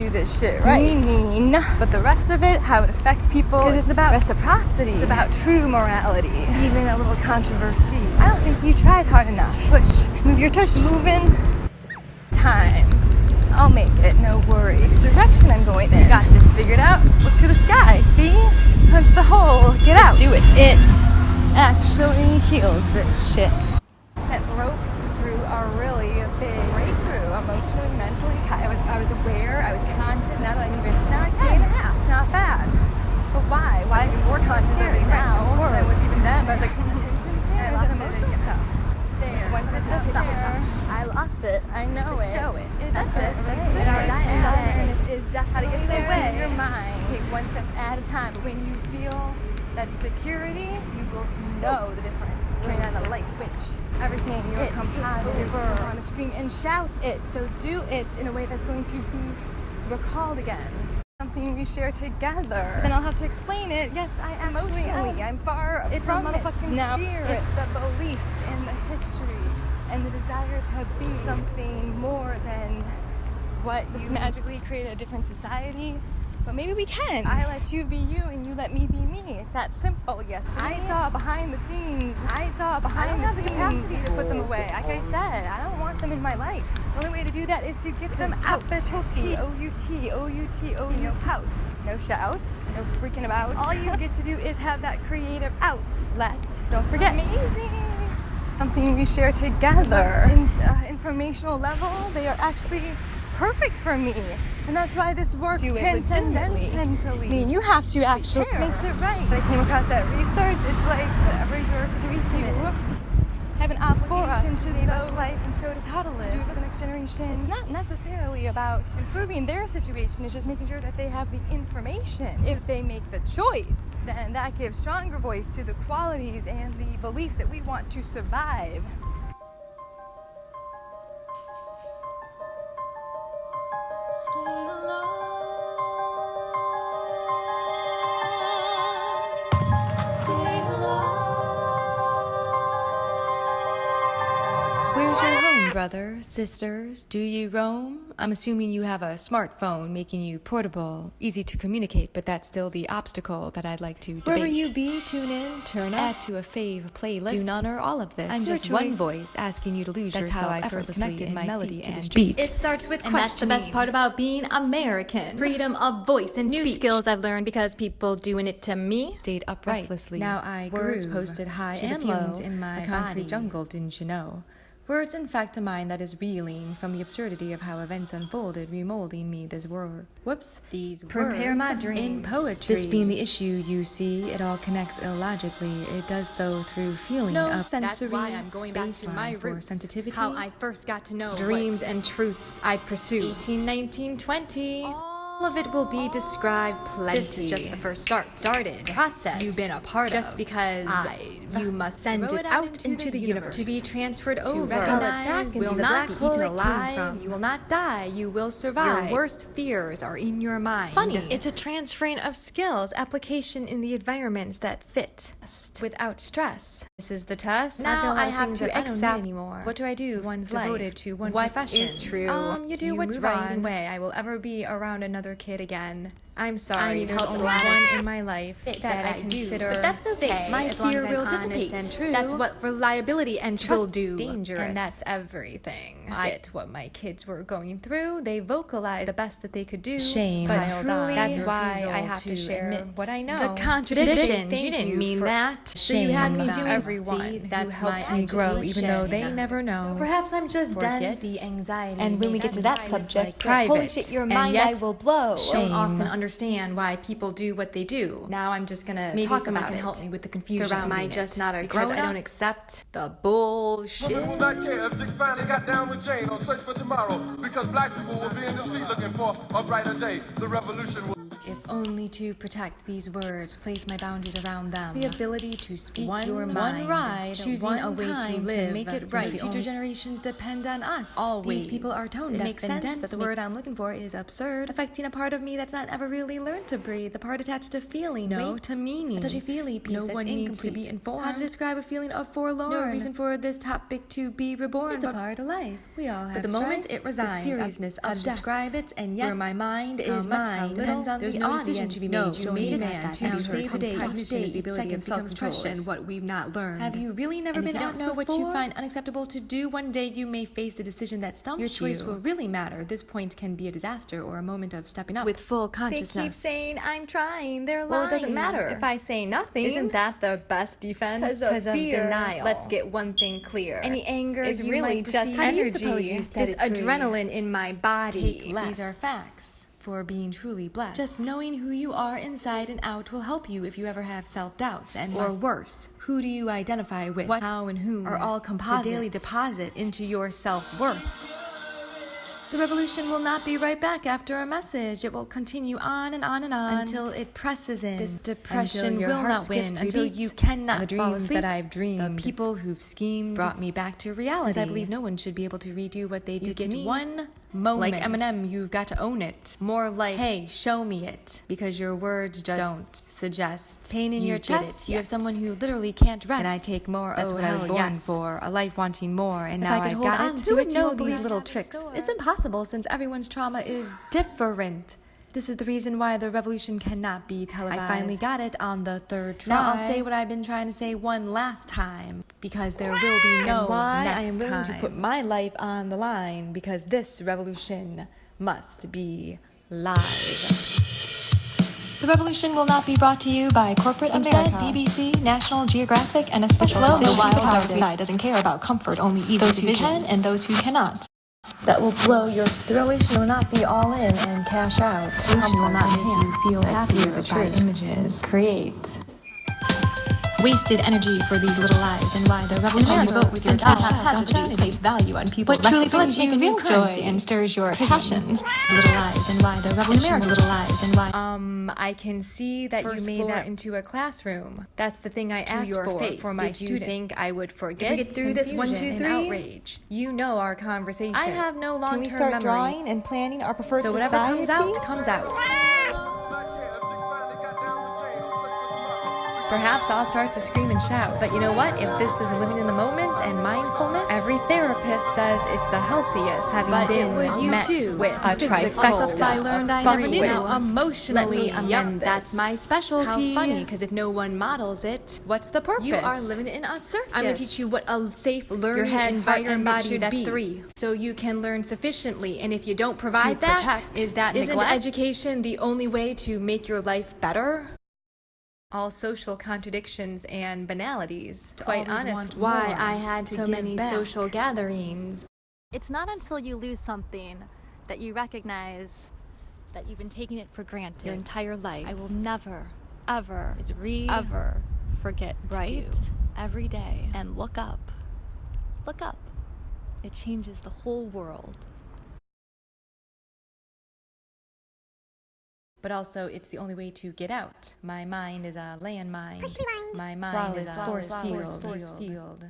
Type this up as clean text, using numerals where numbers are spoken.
do this shit right. But the rest of it, how it affects people, because it's about reciprocity. It's about true morality. Even a little controversy. I don't think you tried hard enough. Push. Move your tush. Moving. Time. I'll make it, no worries. Direction I'm going in. Got this figured out. Look to the sky, see? Punch the hole. Get out. Do it. It actually heals this shit. That broke through a really big breakthrough, emotionally, mentally. I was aware, I was conscious. Now that I'm even, now it's day and a half. Not bad. But why? Why is it more conscious of me now than I was even then? I was like, I lost emotional stuff. There. Once I left there, I lost it. I know it. Show it. That's it. And our desire is definitely how to get there in your mind. Take one step at a time. But when you feel that security, you will know the difference. Turn on the light switch. Everything you will come positive. You want to scream and shout it. So do it in a way that's going to be recalled again. Something we share together. Then I'll have to explain it. Yes, I am emotionally. I'm far from motherfucking spirit. It's the belief in the history and the desire to be something more than what you magically create a different society. But maybe we can. I let you be you and you let me be me. It's that simple, yes. I saw behind the scenes. I don't have the capacity to put them away. Like I said, I don't want them in my life. The only way to do that is to get them out. Specialty. O-U-T, O-U-T, O-U-T. No pouts. No shouts. No freaking about. All you get to do is have that creative outlet. Don't forget. Amazing. Something we share together. Informational level, they are actually perfect for me, and that's why this works transcendentally. I mean, you have to actually makes it right. I came across that research. It's like whatever your situation is, have an obligation to live us life and showed us how to live. To do it for the next generation. It's not necessarily about improving their situation. It's just making sure that they have the information. If they make the choice, then that gives stronger voice to the qualities and the beliefs that we want to survive. Stay alive. Stay alive. Where's your home, brother, sisters? Do you roam? I'm assuming you have a smartphone making you portable, easy to communicate, but that's still the obstacle that I'd like to debate. Wherever you be, tune in, turn up, add to a fave playlist. Do none or all of this. I'm just one voice asking you to lose yourself. That's how I first connected my melody and beat. It starts with questioning. And that's the best part about being American. Freedom of voice and new skills I've learned because people doing it to me. Stayed up restlessly. Now I words posted high and low in my concrete jungle, didn't you know? Words, in fact, a mind that is reeling from the absurdity of how events unfolded, remolding me this word. Whoops. These prepare words my dreams in poetry. This being the issue, you see, it all connects illogically. It does so through feeling of sensory. That's why I'm going back to my roots. Sensitivity. How I first got to know dreams and truths I pursue. 18, 19, 20. All of it will be described plenty. This is just the first started process you've been a part of. Just because you must send it out into the universe to be transferred over. Recognize will not be eaten alive. You will not die. You will survive. Your worst fears are in your mind. Funny, it's a transferring of skills, application in the environments that fit without stress. This is the test. Now I have to accept anymore. What do I do? One's devoted to one profession. What is true? You do what's right. Way I will ever be around another kid again. I'm sorry, there's only one in my life that I consider but that's okay. Safe. My fear will dissipate. That's what reliability and trust do. Dangerous. And that's everything. I get what my kids were going through. They vocalized the best that they could do. Shame. But truly, that's why I have to share what I know. The contradictions. You didn't mean that. Shame. So you had me doing everyone that helped me grow, even though they never know. Perhaps I'm just dense. The anxiety. And when we get to that subject, private. Holy shit, your mind I will blow. Shame. Don't often understand why people do what they do. Now I'm just gonna talk about it. Help me with the confusion. So am I just not a grown up? I don't accept the bullshit. Women will not care if Dick finally got down with Jane on Search for Tomorrow, because black people will be in the street looking for a brighter day. The revolution will if only to protect these words, place my boundaries around them. The ability to speak your mind, one ride, choosing a way to live, to make it right. Future generations depend on us. Always. These people are tone deaf. It makes sense that the word I'm looking for is absurd, affecting a part of me that's not ever really learned to breathe. The part attached to feeling, no, to meaning. A touchy-feely piece no one needs to be informed. How to describe a feeling of forlorn. No reason for this topic to be reborn. It's a part of life. We all have. But the moment it resigns, the seriousness of describe it, and yet where my mind is mine depends on the audience to be made. You made man to be save the day. Each day, the ability of self-expression, what we've not learned. Have you really never been out know what you find unacceptable to do? One day you may face a decision that stumps you. Your choice will really matter. This point can be a disaster or a moment of stepping up with full consciousness. They keep saying I'm trying. They're lying. Well, it doesn't matter if I say nothing. Isn't that the best defense? Because of denial. Let's get one thing clear. Any anger is really just energy. This adrenaline in my body. Take less. These are facts for being truly blessed. Just knowing who you are inside and out will help you if you ever have self-doubts, and or worse, who do you identify with? What, how, and whom are all composites. It's a daily deposit into your self-worth. The revolution will not be right back after a message. It will continue on and on and on until it presses in. This depression will not win until you cannot fall asleep. That I've dreamed. The people who've schemed brought me back to reality. Since I believe no one should be able to redo what they did to me. One moment. Like Eminem, you've got to own it. More like, hey, show me it. Because your words just don't suggest pain in your chest. You have someone who literally can't rest. And I take more. That's what I was born for. A life wanting more. And now I've got it. To know these little tricks. It's impossible since everyone's trauma is different. This is the reason why the revolution cannot be televised. I finally got it on the third try. Now I'll say what I've been trying to say one last time, because there will be no why next I am willing to put my life on the line, because this revolution must be live. The revolution will not be brought to you by corporate America, BBC, National Geographic, and a special the wild dark side doesn't care about comfort, only those who can and those who cannot. That will blow your. The revolution will not be all in and cash out. The revolution will not make you feel happier by images. Create. Wasted energy for these little lies, and why the revolution vote with your cash haphazardly place value on people. What truly brings you real joy and stirs your passions. Little lies, and why the revolution. Little lies, and why. I can see that you made that into a classroom. That's the thing I asked for my student. Did you think I would forget? If we get through this 1, 2, 3, outrage. You know our conversation. I have no long-term memory. Can we start drawing and planning our preferred society? So whatever comes out, comes out. Perhaps I'll start to scream and shout. But you know what? If this is living in the moment and mindfulness, every therapist says it's the healthiest. Having been met with a trifecta. I learned I never knew. Emotionally, that's my specialty. How funny, because if no one models it, what's the purpose? You are living in a circus. I'm going to teach you what a safe learning environment should be. 3. So you can learn sufficiently. And if you don't provide that, isn't education the only way to make your life better? All social contradictions and banalities. Quite honest, why I had so many social gatherings. It's not until you lose something that you recognize that you've been taking it for granted your entire life. I will never, ever, ever forget to do every day and look up. Look up. It changes the whole world. But also, it's the only way to get out. My mind is a landmine. My mind is a force field.